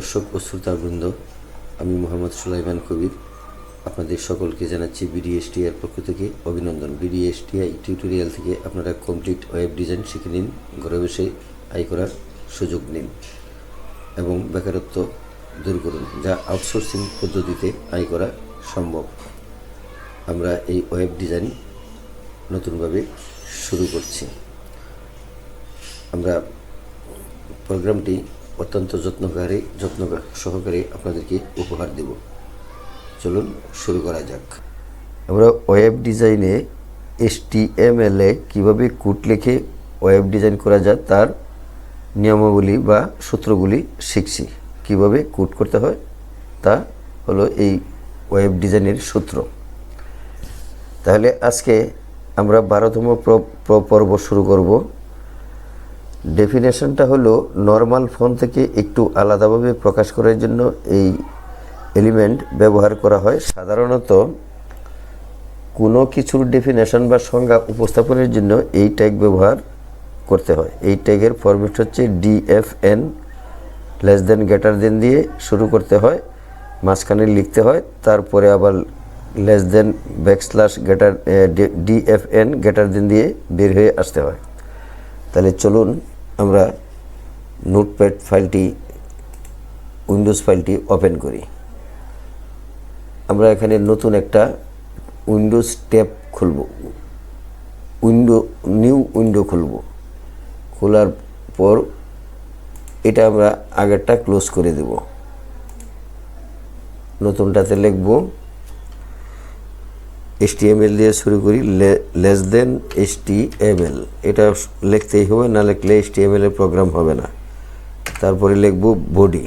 দর্শক ও শ্রোতাবৃন্দ, আমি মোহাম্মদ সুলাইমান কবির আপনাদের সকলকে জানাচ্ছি বিডিএসটিআই পক্ষ থেকে অভিনন্দন। বিডিএসটিআই টিউটোরিয়াল থেকে আপনারা কমপ্লিট ওয়েব ডিজাইন শিখে নিন, ঘরে বসে আয় করার সুযোগ নিন এবং বেকারত্ব দূর করুন, যা আউটসোর্সিং পদ্ধতিতে আয় করা সম্ভব। আমরা এই ওয়েব ডিজাইন নতুনভাবে শুরু করছি। আমরা প্রোগ্রামটি অত্যন্ত যত্ন সহকারে আপনাদেরকে উপহার দেব। চলুন শুরু করা যাক। আমরা ওয়েব ডিজাইনে HTML এ কীভাবে কোড লিখে ওয়েব ডিজাইন করা যায় তার নিয়মাবলী বা সূত্রগুলি শিখছি। কিভাবে কোড করতে হয় তা হলো এই ওয়েব ডিজাইনের সূত্র। তাহলে আজকে আমরা 12তম পর্ব শুরু করব। ডেফিনেশনটা হলো নর্মাল ফন্ট থেকে একটু আলাদাভাবে প্রকাশ করার জন্য এই এলিমেন্ট ব্যবহার করা হয়। সাধারণত কোনো কিছুর ডেফিনেশন বা সংজ্ঞা উপস্থাপনের জন্য এই ট্যাগ ব্যবহার করতে হয়। এই ট্যাগের ফরম্যাট হচ্ছে DFN, less than greater than দিয়ে শুরু করতে হয়, মাঝখানে লিখতে হয়, তারপরে আবার less than backslash greater DFN greater than দিয়ে বের হয়ে আসতে হয়। তাহলে চলুন আমরা নোটপ্যাড ফাইলটি, উইন্ডোজ ফাইলটি ওপেন করি। আমরা এখানে নতুন একটা উইন্ডোজ ট্যাব খুলব, নিউ উইন্ডো খুলব। খোলার পর এটা আমরা আগেরটা ক্লোজ করে দেব। নতুনটাতে লিখব HTML দিয়ে শুরু করি, লেস দেন HTML। এটা লিখতেই হবে, না লিখলে HTML এর প্রোগ্রাম হবে না। তারপরে লিখব বডি।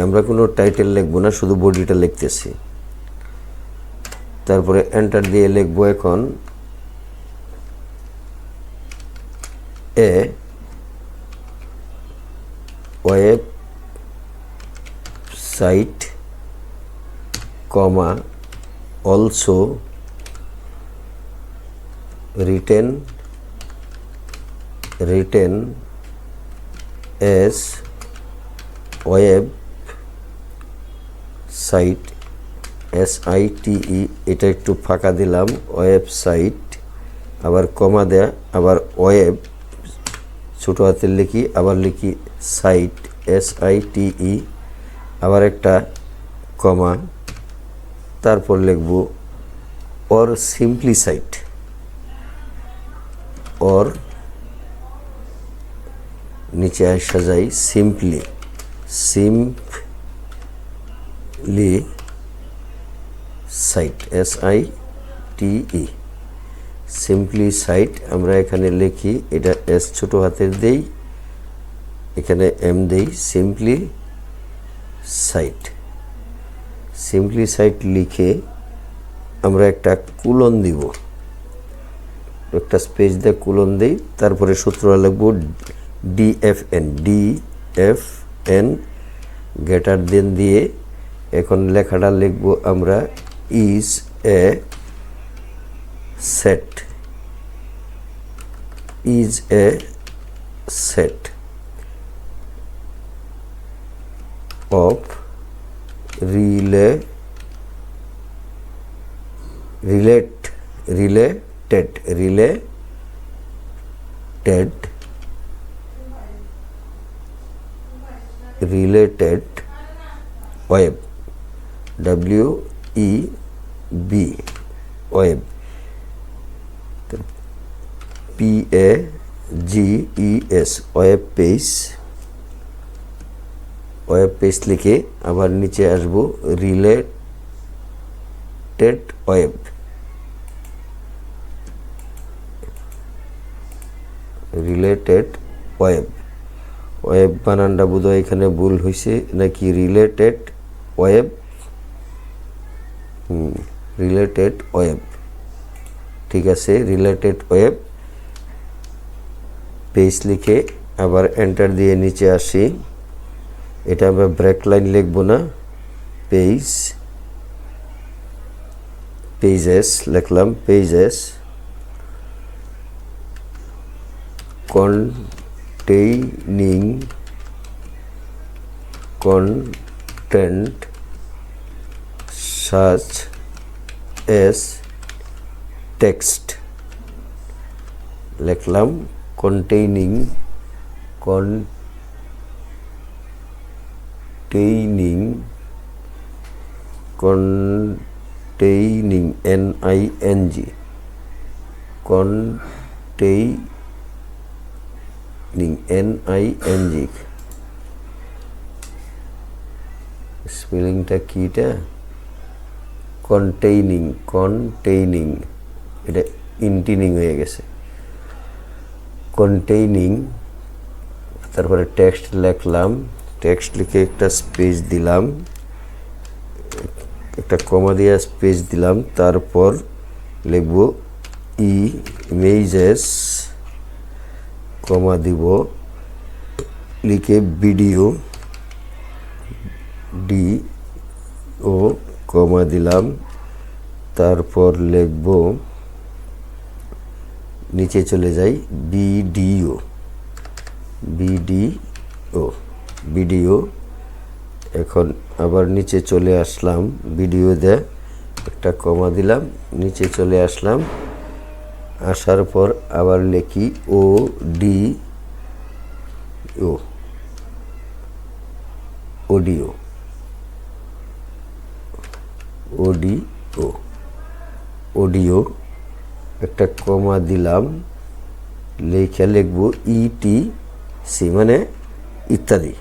আমরা কোনো টাইটেল লিখব না, শুধু বডিটা লিখতেছি। তারপরে এন্টার দিয়ে লিখব এখন এ ওয়েব সাইট কমা also written as web site SITE। এটা একটু ফাঁকা দিলাম, ওয়েবসাইট, আবার কমা দেয়া, আবার ওয়েব ছোটো হাতের লিখি, আবার লিখি সাইট SITE, আবার একটা কমা, তারপর লিখব অর সিম্পলি সাইট, অর নিচে আসা যায় simply site SITE, simply site. আমরা এখানে লিখি, এটা S ছোটো হাতের দেই, এখানে M দেই, সিম্পলি সাইট লিখে আমরা একটা কোলন দিব, একটা স্পেস দিয়ে কোলন দিই। তারপরে সূত্র লিখব DFN গ্রেটার দেন দিয়ে এখন লেখাটা লিখব আমরা is a set of related web, WEB web, PAGES web page লিখে আবার নিচে আসবো রিলেটেড ওয়েব, বানানটা বোধহয় এখানে ভুল হয়েছে নাকি, রিলেটেড ওয়েব, ঠিক আছে, রিলেটেড ওয়েব পেজ লিখে আবার এন্টার দিয়ে নিচে আসি। এটা আমরা ব্রেক লাইন লিখব না, পেজেস লিখলাম, pages containing content such as text লিখলাম containing ning স্পেলিংটা কি এটা containing এটা ইন্টিনিং হয়ে গেছে containing তারপরে টেক্সট লিখলাম টেক্সট লিখে একটা স্পেস দিলাম একটা কমা দিয়ে স্পেস দিলাম তারপর লিখব ইমেজেস কমা দিব লিখে ভিডিও ও কমা দিলাম তারপর লিখব নিচে চলে যাই ভিডিও এখন আবার নিচে চলে আসলাম ভিডিও দিয়ে একটা কমা দিলাম নিচে চলে আসলাম আসার পর আবার লিখি অডিও একটা কমা দিলাম লিখে লিখব ইটিসি মানে ইত্যাদি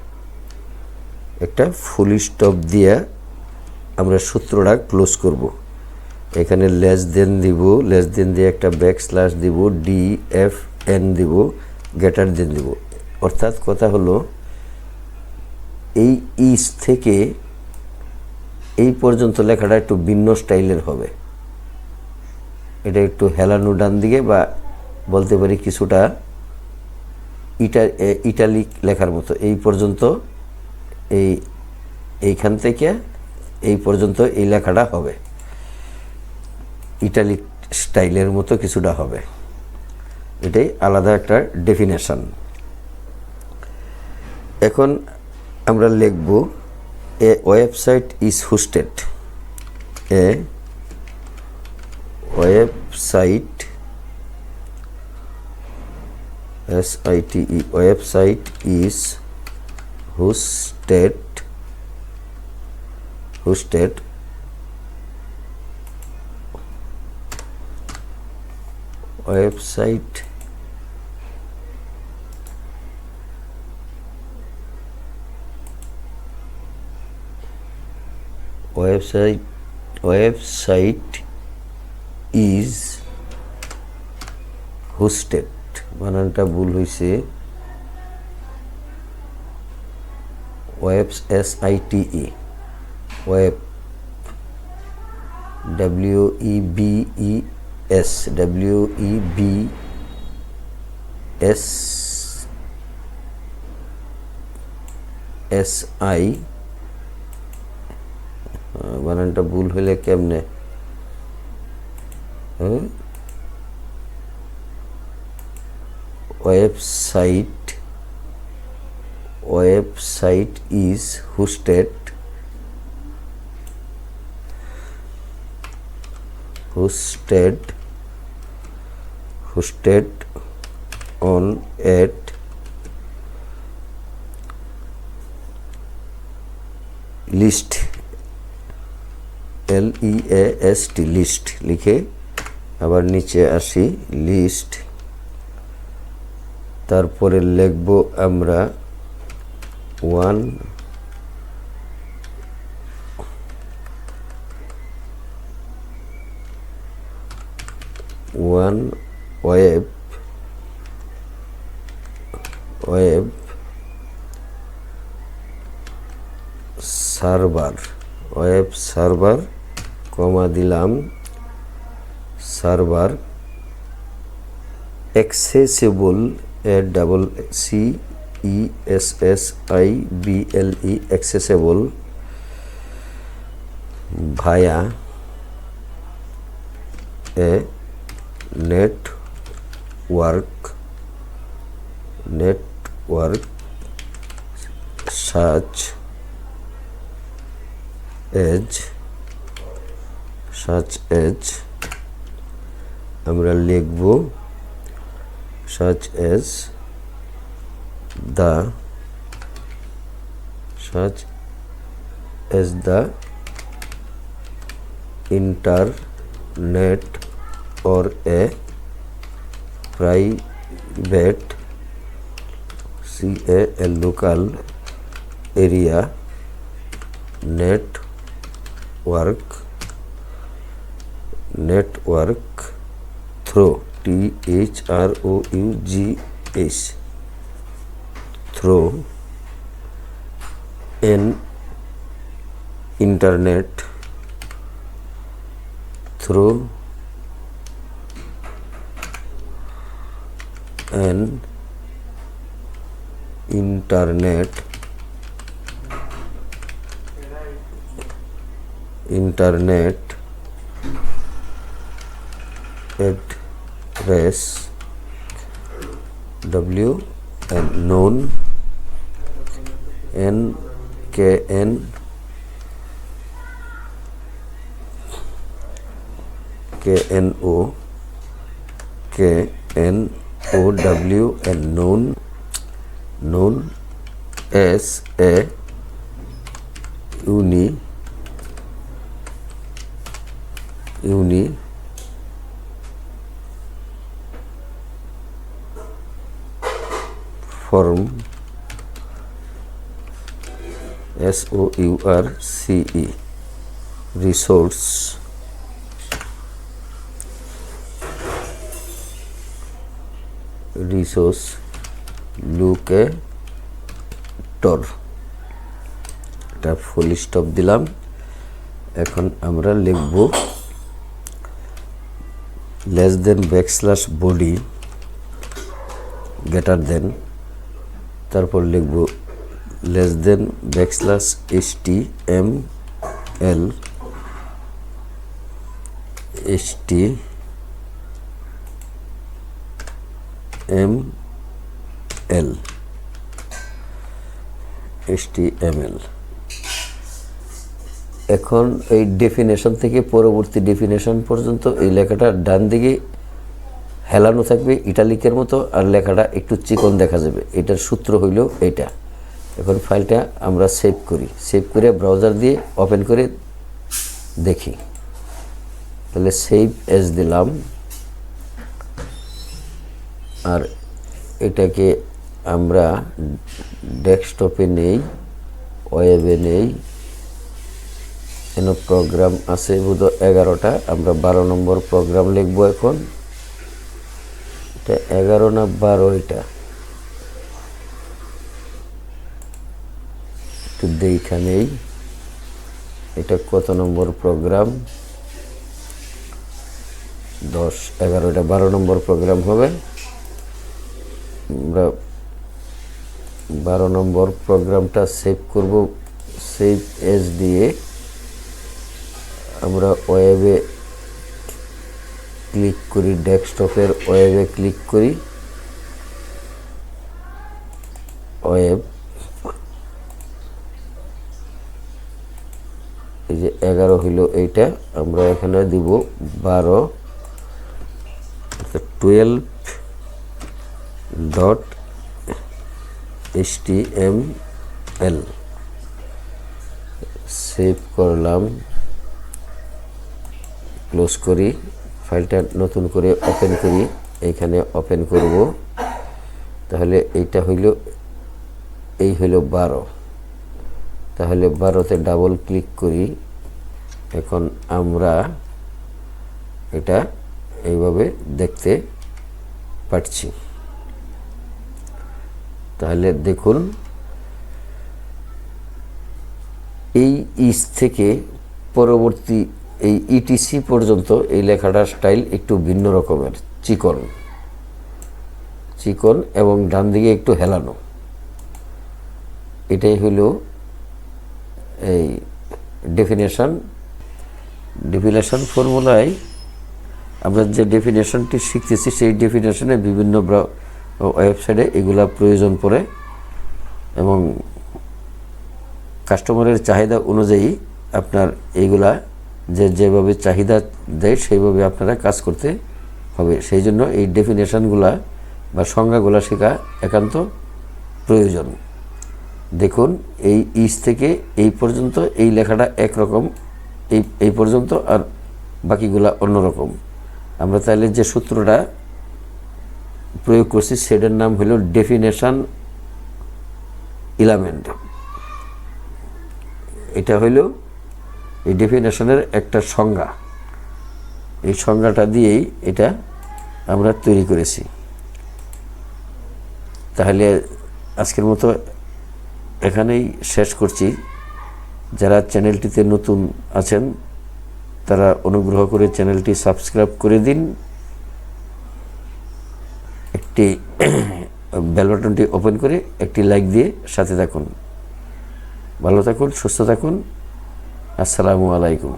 একটা ফুল স্টপ দিয়ে আমরা সূত্রটা ক্লোজ করব এখানে লেস দেন দিব লেস দেন দিয়ে একটা ব্যাকস্ল্যাশ দিব DFN দিব গ্রেটার দেন দিব অর্থাৎ কথা হলো এই ইস থেকে এই পর্যন্ত লেখাটা একটু ভিন্ন স্টাইলের হবে এটা একটু হেলানো ডান দিকে বা বলতে পারি কিছুটা ইটালিক লেখার মতো এই পর্যন্ত এইখান থেকে এই পর্যন্ত এই লেখাটা হবে ইটালিক স্টাইলের মতো কিছুটা হবে এটাই আলাদা একটা ডেফিনেশন এখন আমরা লিখব এ website is hosted A website SITE website is hosted website is hosted বানানটা ভুল হয়েছে ওয়েবস SITE ওয়েব WEBSI বানানটা ভুল হলে কেমনে website is hosted on at list LEAST list লিখে আবার নিচে আসি লিস্ট তারপরে লিখব আমরা ওয়ান ওয়েব সার্ভার কমা দিলাম server accessible CESSIBLE accessible via a network such as আমরা লিখব such as the internet or a private local area network through THROUGH through an internet address WN known NKN KNOWN known as a uniform SOURCE resource locator. এটা full stop দিলাম। এখন আমরা লিখব less than backslash body greater than, তারপর লিখব less than backslash HTML এখন এই definition থেকে পরবর্তী ডেফিনেশন পর্যন্ত এই লেখাটা ডান দিকে হেলানো থাকবে ইটালিকের মতো, আর লেখাটা একটু চিকন দেখা যাবে। এটার সূত্র হইল এটা। এখন ফাইলটা আমরা সেভ করি, সেভ করে ব্রাউজার দিয়ে ওপেন করে দেখি। তাহলে সেভ এজ দিলাম, আর এটাকে আমরা ডেস্কটপে নেই, ওয়েবে নেই। এখানে প্রোগ্রাম আছে বোধ 11টা, আমরা 12 নম্বর প্রোগ্রাম লিখব। এখন এটা 11 না 12, এটা একটু দেখা নেই। এটা কত নম্বর প্রোগ্রাম? 10, 11, এটা 12 নম্বর প্রোগ্রাম হবে। আমরা 12 নম্বর প্রোগ্রামটা সেভ করব। সেভ এজ দিয়ে আমরা ওয়েবে ক্লিক করি, ডেস্কটপের ওয়েবে ক্লিক করি, ওয়েব। এই যে 11 হইল এইটা, আমরা এখানে দিব 12 12.html সেভ করলাম, ক্লোজ করি। ফাইলটা নতুন করে ওপেন করি, এইখানে ওপেন করব। তাহলে এইটা হইল, এই হইল 12। তাহলে 12তে ডাবল ক্লিক করি। এখন আমরা এটা এইভাবে দেখতে পাচ্ছি। তাহলে দেখুন, এই ইস থেকে পরবর্তী এই ইটিসি পর্যন্ত এই লেখাটার স্টাইল একটু ভিন্ন রকমের, চিকন এবং ডান দিকে একটু হেলানো। এটাই হইল এই ডেফিনেশন ফর্মুলায় আমরা যে ডেফিনেশনটি শিখতেছি, সেই ডেফিনেশনে বিভিন্ন ওয়েবসাইটে এগুলা প্রয়োজন পড়ে এবং কাস্টমারের চাহিদা অনুযায়ী আপনার এইগুলা যেভাবে চাহিদা দেয় সেইভাবে আপনারা কাজ করতে হবে। সেই জন্য এই ডেফিনেশনগুলা বা সংজ্ঞাগুলা শেখা একান্ত প্রয়োজন। দেখুন, এই ইস থেকে এই পর্যন্ত এই লেখাটা একরকম, এই পর্যন্ত, আর বাকিগুলা অন্যরকম। আমরা তাহলে যে সূত্রটা প্রয়োগ করছি সেটার নাম হলো ডেফিনেশন এলিমেন্ট। এটা হইল এই ডেফিনেশনের একটা সংজ্ঞা। এই সংজ্ঞাটা দিয়েই এটা আমরা তৈরি করেছি। তাহলে আজকের মতো এখানেই শেষ করছি। যারা চ্যানেলটিতে নতুন আছেন তারা অনুগ্রহ করে চ্যানেলটি সাবস্ক্রাইব করে দিন, একটি বেল বাটনটি ওপেন করে একটি লাইক দিয়ে সাথে থাকুন। ভালো থাকুন, সুস্থ থাকুন। আসসালামু আলাইকুম।